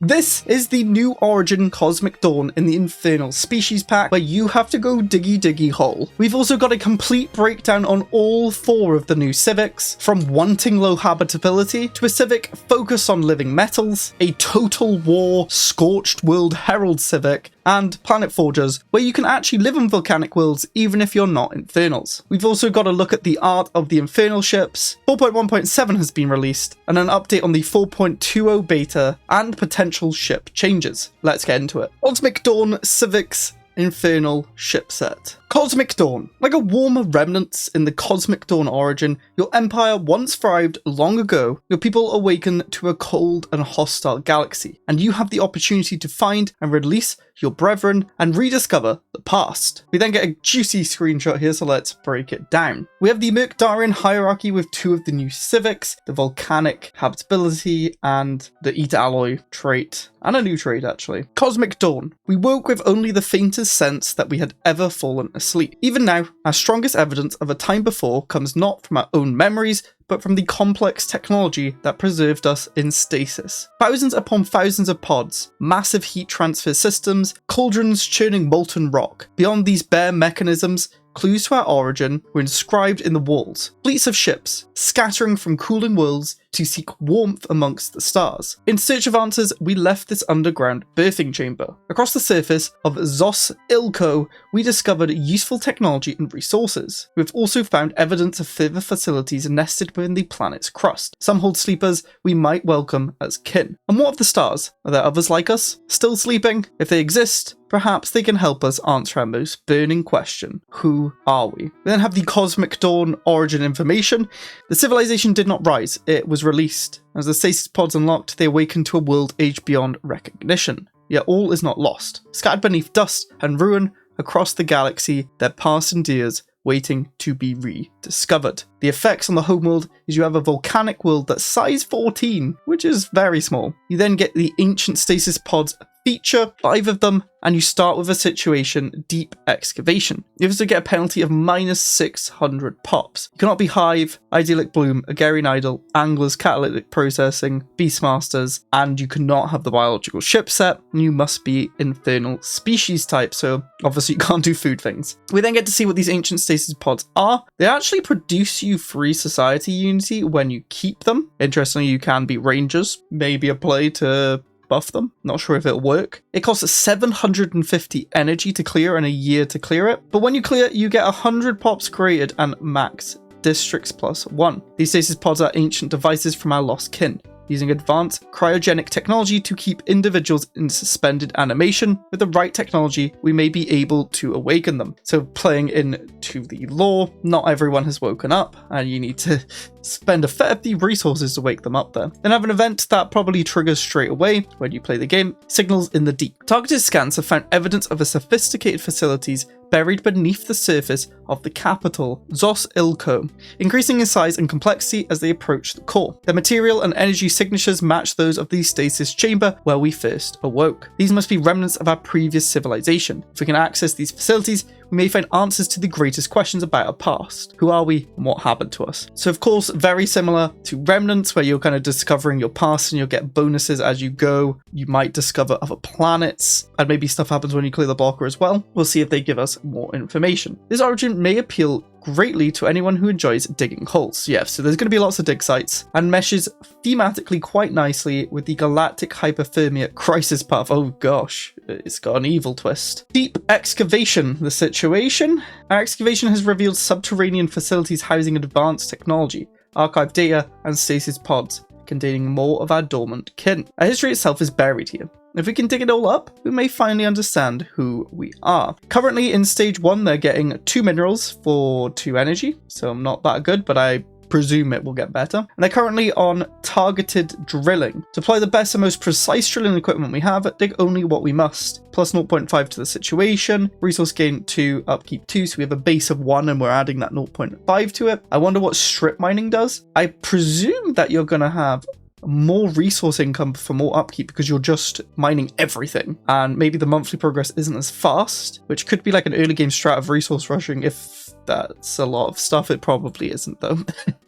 This is the new Origin Cosmic Dawn in the Infernal species pack, where you have to go diggy hole. We've also got a complete breakdown on all 4 of the new Civics, from wanting low habitability to a Civic focus on living metals, a Total War Scorched World Herald Civic, and Planet Forgers, where you can actually live in volcanic worlds even if you're not Infernals. We've also got a look at the art of the Infernal ships. 4.1.7 has been released, and an update on the 4.20 beta and potential ship changes. Let's get into it. Cosmic Dawn Civics Infernal ship set. Cosmic Dawn. Like a warmer remnants in the Cosmic Dawn origin, your empire once thrived long ago. Your people awaken to a cold and hostile galaxy, and you have the opportunity to find and release your brethren and rediscover the past. We then get a juicy screenshot here, so let's break it down. We have the Mercdarian hierarchy with 2 of the new Civics, the volcanic habitability and the Eta alloy trait, and a new trait actually. Cosmic Dawn. We woke with only the faintest sense that we had ever fallen asleep. Even now, our strongest evidence of a time before comes not from our own memories, but from the complex technology that preserved us in stasis. Thousands upon thousands of pods, massive heat transfer systems, cauldrons churning molten rock. Beyond these bare mechanisms, clues to our origin were inscribed in the walls. Fleets of ships, scattering from cooling worlds to seek warmth amongst the stars. In search of answers, we left this underground birthing chamber. Across the surface of Zos Ilko, we discovered useful technology and resources. We've also found evidence of further facilities nested within the planet's crust. Some hold sleepers we might welcome as kin. And what of the stars? Are there others like us, still sleeping? If they exist, perhaps they can help us answer our most burning question: who are we? We then have the Cosmic Dawn origin information. The civilization did not rise, it was released. As the stasis pods unlocked, they awakened to a world age beyond recognition. Yet all is not lost. Scattered beneath dust and ruin across the galaxy, their past endures, waiting to be rediscovered. The effects on the homeworld is you have a volcanic world that's size 14, which is very small. You then get the ancient stasis pods feature, 5 of them, and you start with a situation, deep excavation. You also get a penalty of minus 600 pops. You cannot be Hive, Idyllic Bloom, Agarian Idol, Anglers, Catalytic Processing, Beastmasters, and you cannot have the biological ship set. You must be Infernal species type, so obviously you can't do food things. We then get to see what these ancient stasis pods are. They actually produce you free society unity when you keep them. Interestingly, you can be Rangers, maybe a play to buff them. Not sure if it'll work. It costs 750 energy to clear and a year to clear it, but when you clear it, you get 100 pops created and max districts +1. These stasis pods are ancient devices from our lost kin, using advanced cryogenic technology to keep individuals in suspended animation. With the right technology, we may be able to awaken them. So playing into the lore, not everyone has woken up, and you need to spend a fair few resources to wake them up there. Then have an event that probably triggers straight away when you play the game, Signals in the Deep. Targeted scans have found evidence of a sophisticated facilities buried beneath the surface of the capital, Zos Ilko, increasing in size and complexity as they approach the core. Their material and energy signatures match those of the stasis chamber where we first awoke. These must be remnants of our previous civilization. If we can access these facilities, we may find answers to the greatest questions about our past. Who are we and what happened to us? So of course, very similar to Remnants, where you're kind of discovering your past and you'll get bonuses as you go. You might discover other planets, and maybe stuff happens when you clear the blocker as well. We'll see if they give us more information. This origin may appeal greatly to anyone who enjoys digging holes. Yeah, so there's going to be lots of dig sites, and meshes thematically quite nicely with the galactic hypothermia crisis path. Oh gosh, it's got an evil twist. Deep excavation, the situation. Our excavation has revealed subterranean facilities housing advanced technology, archive data, and stasis pods containing more of our dormant kin. Our history itself is buried here. If we can dig it all up, we may finally understand who we are. Currently in stage 1, they're getting 2 minerals for 2 energy, so not that good, but I presume it will get better. And they're currently on targeted drilling. To apply the best and most precise drilling equipment we have, dig only what we must. Plus 0.5 to the situation, resource gain 2, upkeep 2, so we have a base of 1 and we're adding that 0.5 to it. I wonder what strip mining does. I presume that you're going to have more resource income for more upkeep because you're just mining everything, and maybe the monthly progress isn't as fast, which could be like an early game strat of resource rushing. If that's a lot of stuff, it probably isn't though.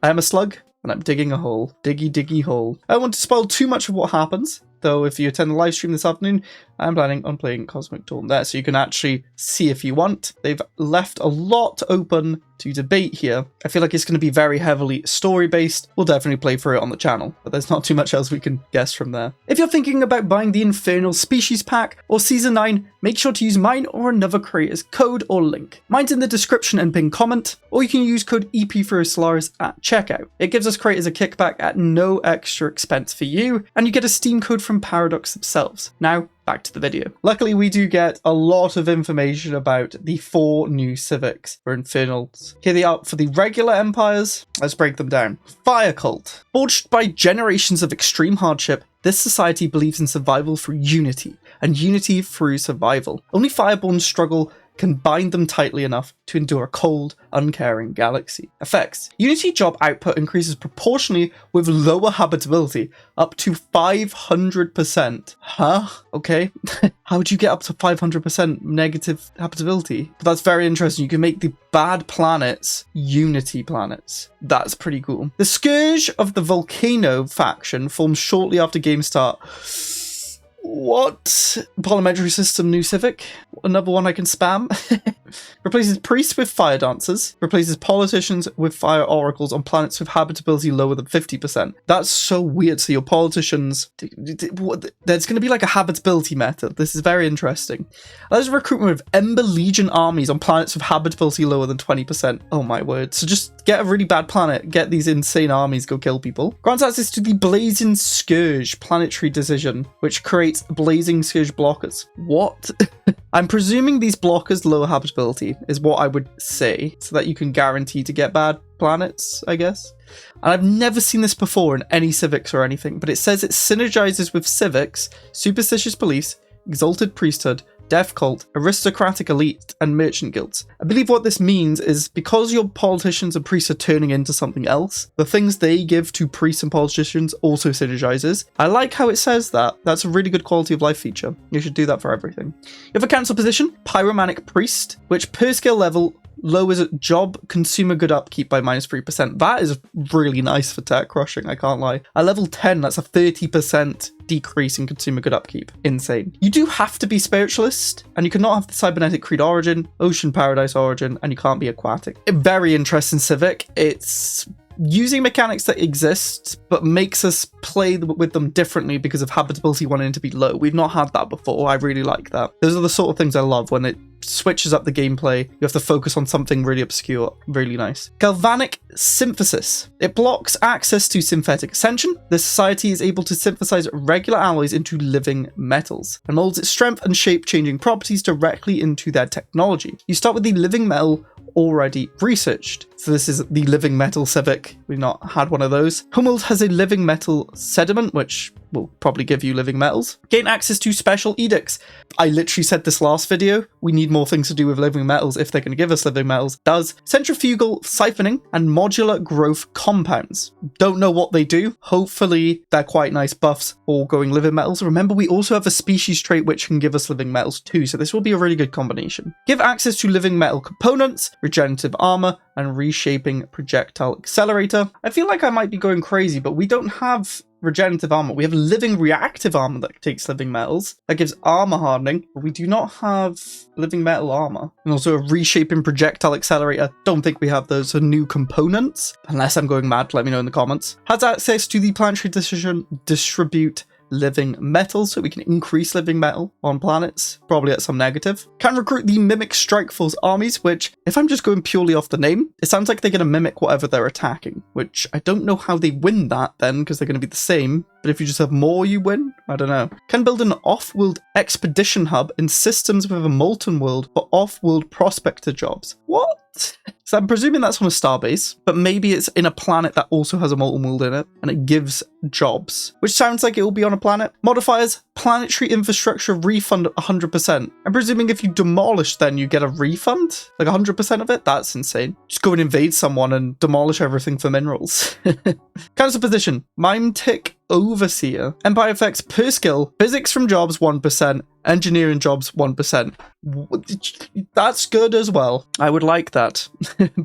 I am a slug and I'm digging a hole. Diggy hole. I don't want to spoil too much of what happens, though if you attend the live stream this afternoon, I'm planning on playing Cosmic Dawn there, so you can actually see if you want. They've left a lot open to debate here. I feel like it's going to be very heavily story-based. We'll definitely play through it on the channel, but there's not too much else we can guess from there. If you're thinking about buying the Infernal Species Pack or Season 9, make sure to use mine or another creator's code or link. Mine's in the description and pinned comment, or you can use code EP4Stellaris at checkout. It gives us creators a kickback at no extra expense for you, and you get a Steam code from Paradox themselves. Now, back to the video. Luckily, we do get a lot of information about the 4 new civics for Infernals. Here they are for the regular empires. Let's break them down. Fire Cult. Forged by generations of extreme hardship, this society believes in survival through unity, and unity through survival. Only Fireborn struggle can bind them tightly enough to endure a cold, uncaring galaxy. Effects. Unity job output increases proportionally with lower habitability, up to 500%. Huh? Okay. How would you get up to 500% negative habitability? But that's very interesting. You can make the bad planets Unity planets. That's pretty cool. The Scourge of the Volcano faction forms shortly after game start. What? Parliamentary system new civic? Another one I can spam? Replaces priests with fire dancers. Replaces politicians with fire oracles on planets with habitability lower than 50%. That's so weird. So your politicians... There's going to be like a habitability method. This is very interesting. Allows recruitment of Ember Legion armies on planets with habitability lower than 20%. Oh my word. So just get a really bad planet. Get these insane armies. Go kill people. Grants access to the Blazing Scourge planetary decision, which creates Blazing Scourge blockers. What? I'm presuming these blockers lower habitability is what I would say, so that you can guarantee to get bad planets, I guess. And I've never seen this before in any civics or anything, but it says it synergizes with civics, superstitious beliefs, exalted priesthood, death cult, aristocratic elite, and merchant guilds. I believe what this means is because your politicians and priests are turning into something else, the things they give to priests and politicians also synergizes. I like how it says that. That's a really good quality of life feature. You should do that for everything. You have a council position, Pyromanic Priest, which per skill level lowers job consumer good upkeep by -3%. That is really nice for tech crushing, I can't lie. At level 10, that's a 30% decrease in consumer good upkeep. Insane. You do have to be spiritualist, and you cannot have the cybernetic creed origin, ocean paradise origin, and you can't be aquatic. A very interesting civic. It's using mechanics that exist, but makes us play with them differently because of habitability wanting to be low. We've not had that before. I really like that. Those are the sort of things I love when it switches up the gameplay. You have to focus on something really obscure. Really nice. Galvanic Synthesis. It blocks access to synthetic ascension. The society is able to synthesize regular alloys into living metals and molds its strength and shape-changing properties directly into their technology. You start with the living metal already researched. So this is the living metal civic. We've not had one of those. Hummels has a living metal sediment, which will probably give you living metals. Gain access to special edicts. I literally said this last video. We need more things to do with living metals if they're going to give us living metals. Does centrifugal siphoning and modular growth compounds. Don't know what they do. Hopefully they're quite nice buffs for going living metals. Remember, we also have a species trait which can give us living metals too, so this will be a really good combination. Give access to living metal components, regenerative armor, and reshaping projectile accelerator. I feel like I might be going crazy, but we don't have regenerative armor. We have living reactive armor that takes living metals. That gives armor hardening, but we do not have living metal armor. And also a reshaping projectile accelerator. Don't think we have those. So new components. Unless I'm going mad, let me know in the comments. Has access to the planetary decision distribute living metal, so we can increase living metal on planets, probably at some negative. Can recruit the Mimic Strike Force armies, which, if I'm just going purely off the name, it sounds like they're going to mimic whatever they're attacking, which I don't know how they win that then, because they're going to be the same, but if you just have more, you win? I don't know. Can build an off-world expedition hub in systems with a molten world for off-world prospector jobs. What? So I'm presuming that's on a starbase, but maybe it's in a planet that also has a molten world in it, and it gives jobs, which sounds like it will be on a planet. Modifiers, planetary infrastructure refund 100%. I'm presuming if you demolish, then you get a refund? Like 100% of it? That's insane. Just go and invade someone and demolish everything for minerals. Council position, Mime Tick Overseer. Empire effects per skill, physics from jobs 1%, engineering jobs 1%. That's good as well. I would like that.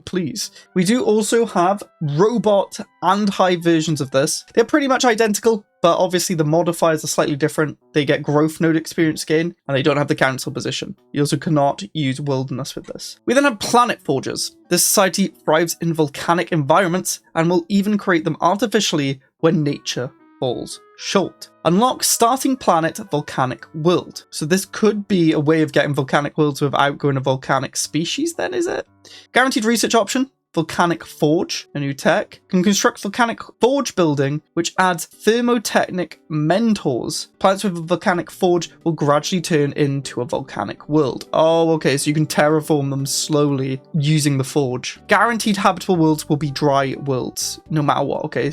Please. We do also have robot and hive versions of this. They're pretty much identical. but obviously the modifiers are slightly different. They get growth node experience gain, and they don't have the council position. You also cannot use wilderness with this. We then have planet forgers. This society thrives in volcanic environments and will even create them artificially when nature falls short. Unlock starting planet volcanic world. So this could be a way of getting volcanic worlds without going to volcanic species then, is it? Guaranteed research option. Volcanic Forge, a new tech, can construct volcanic forge building, which adds thermotechnic mentors. Planets with a volcanic forge will gradually turn into a volcanic world. Oh, okay, so you can terraform them slowly using the forge. Guaranteed habitable worlds will be dry worlds, no matter what. Okay,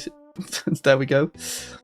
there we go.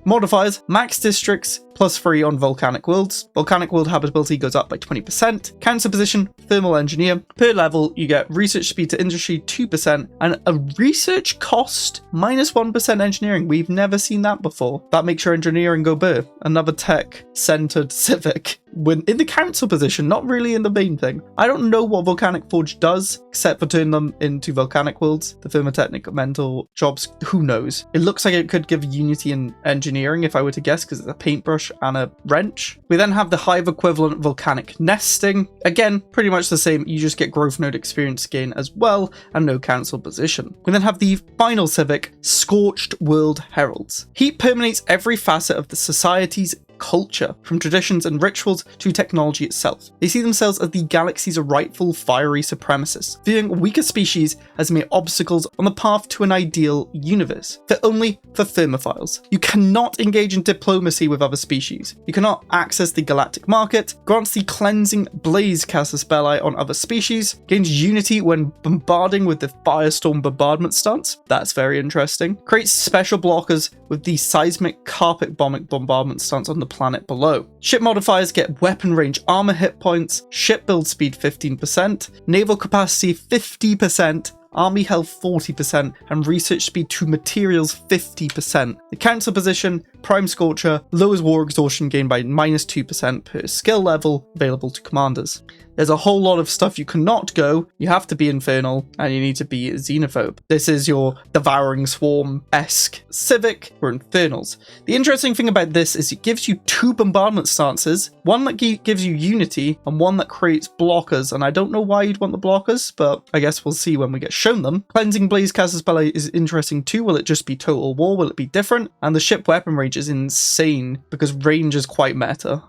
Modifiers, max districts, +3 on volcanic worlds. Volcanic world habitability goes up by 20%. Council position, thermal engineer. Per level, you get research speed to industry 2% and a research cost -1% engineering. We've never seen that before. That makes your engineering go burr. Another tech-centered civic. When in the council position, not really in the main thing. I don't know what Volcanic Forge does, except for turn them into volcanic worlds. The thermotechnic mental jobs, who knows? It looks like it could give Unity and engineering, if I were to guess, because it's a paintbrush and a wrench. We then have the hive equivalent volcanic nesting. Again, pretty much the same. You just get growth node experience gain as well, and no council position. We then have the final civic, Scorched World Heralds. Heat permeates every facet of the society's culture, from traditions and rituals to technology itself. They see themselves as the galaxy's rightful fiery supremacists, viewing weaker species as mere obstacles on the path to an ideal universe, fit only for thermophiles. You cannot engage in diplomacy with other species. You cannot access the galactic market, grants the cleansing blaze casus belli on other species, gains unity when bombarding with the firestorm bombardment stance. That's very interesting. Creates special blockers with the seismic carpet bombing bombardment stance on the planet below. Ship modifiers get weapon range armor hit points, ship build speed 15%, naval capacity 50%, army health 40%, and research speed to materials 50%. The council position, Prime Scorcher, lowers war exhaustion gain by -2% per skill level, available to commanders. There's a whole lot of stuff you cannot go. You have to be Infernal, and you need to be Xenophobe. This is your Devouring Swarm-esque Civic or Infernals. The interesting thing about this is it gives you 2 bombardment stances, one that gives you unity, and one that creates blockers, and I don't know why you'd want the blockers, but I guess we'll see when we get shown them. Cleansing Blaze Casus Belli is interesting too. Will it just be Total War? Will it be different? And the ship weapon range is insane, because range is quite meta.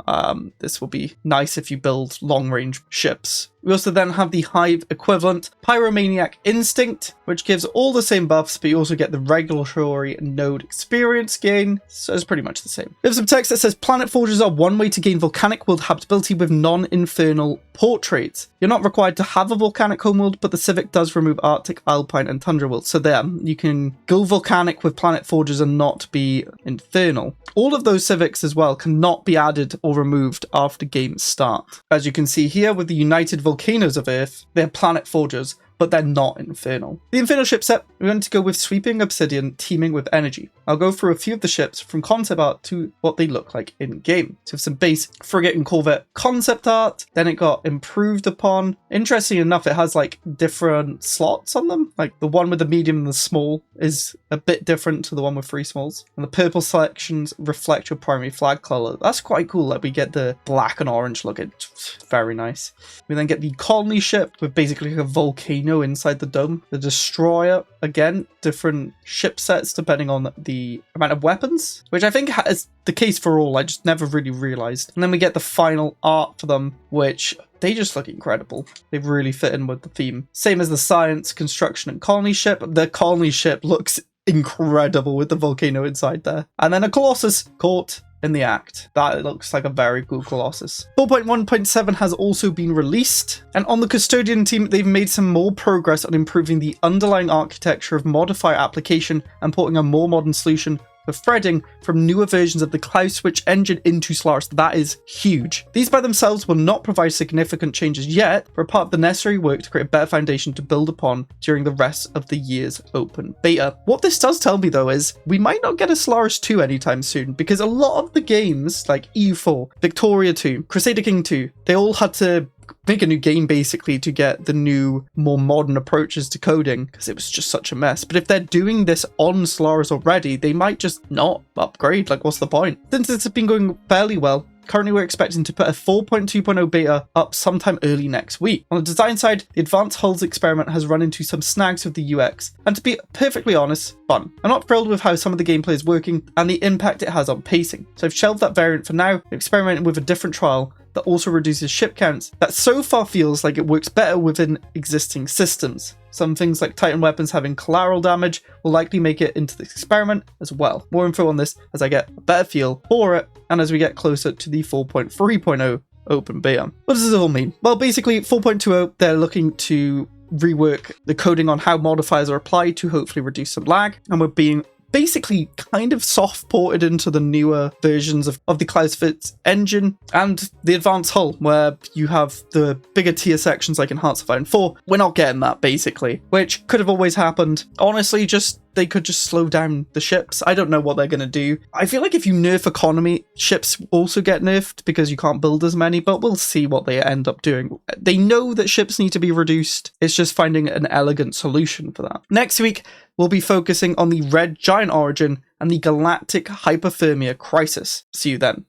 This will be nice if you build long-range ships. We also then have the Hive equivalent, Pyromaniac Instinct, which gives all the same buffs, but you also get the regulatory node experience gain, so it's pretty much the same. We have some text that says, Planet Forges are one way to gain volcanic world habitability with non-infernal portraits. You're not required to have a volcanic homeworld, but the Civic does remove Arctic, Alpine, and Tundra worlds, so there, you can go volcanic with Planet Forges and not be infernal. All of those Civics as well cannot be added or removed after game start. As you can see here with the United Volcanoes of Earth, they're Planet Forgers, but they're not infernal. The Infernal ship set, we're going to go with Sweeping Obsidian teaming with Energy. I'll go through a few of the ships from concept art to what they look like in game. So some base frigate and corvette concept art, then it got improved upon. Interesting enough, it has like different slots on them. Like the one with the medium and the small is a bit different to the one with 3 smalls. And the purple selections reflect your primary flag color. That's quite cool. Like we get the black and orange look. It's very nice. We then get the colony ship with basically a volcano inside the dome. The destroyer, again, different ship sets depending on the amount of weapons, which I think is the case for all. I just never really realized. And then we get the final art for them, which they just look incredible. They really fit in with the theme. Same as the science, construction, and colony ship. The colony ship looks incredible with the volcano inside there. And then a Colossus caught in the act. That looks like a very cool Colossus. 4.1.7 has also been released, and on the Custodian team, they've made some more progress on improving the underlying architecture of modifier application and porting a more modern solution for threading from newer versions of the Cloud Switch engine into Stellaris. That is huge. These by themselves will not provide significant changes yet, but are part of the necessary work to create a better foundation to build upon during the rest of the year's open beta. What this does tell me though is we might not get a Stellaris 2 anytime soon, because a lot of the games like EU4, Victoria 2, Crusader King 2, they all had to make a new game basically to get the new, more modern approaches to coding, because it was just such a mess. But if they're doing this on Stellaris already, they might just not upgrade. Like, what's the point? Since it's been going fairly well, currently we're expecting to put a 4.2.0 beta up sometime early next week. On the design side, the advanced hulls experiment has run into some snags with the UX, and to be perfectly honest, fun. I'm not thrilled with how some of the gameplay is working and the impact it has on pacing, so I've shelved that variant for now, experimenting with a different trial that also reduces ship counts that so far feels like it works better within existing systems. Some things like Titan weapons having collateral damage will likely make it into this experiment as well. More info on this as I get a better feel for it and as we get closer to the 4.3.0 open beta. What does this all mean? Well, basically 4.20, they're looking to rework the coding on how modifiers are applied to hopefully reduce some lag, and we're being basically kind of soft ported into the newer versions of the Clausewitz engine and the advanced hull, where you have the bigger tier sections like in Hearts of Iron 4. We're not getting that basically, which could have always happened. Honestly, they could just slow down the ships. I don't know what they're going to do. I feel like if you nerf economy, ships also get nerfed because you can't build as many, but we'll see what they end up doing. They know that ships need to be reduced. It's just finding an elegant solution for that. Next week, we'll be focusing on the Red Giant origin and the Galactic Hyperthermia crisis. See you then.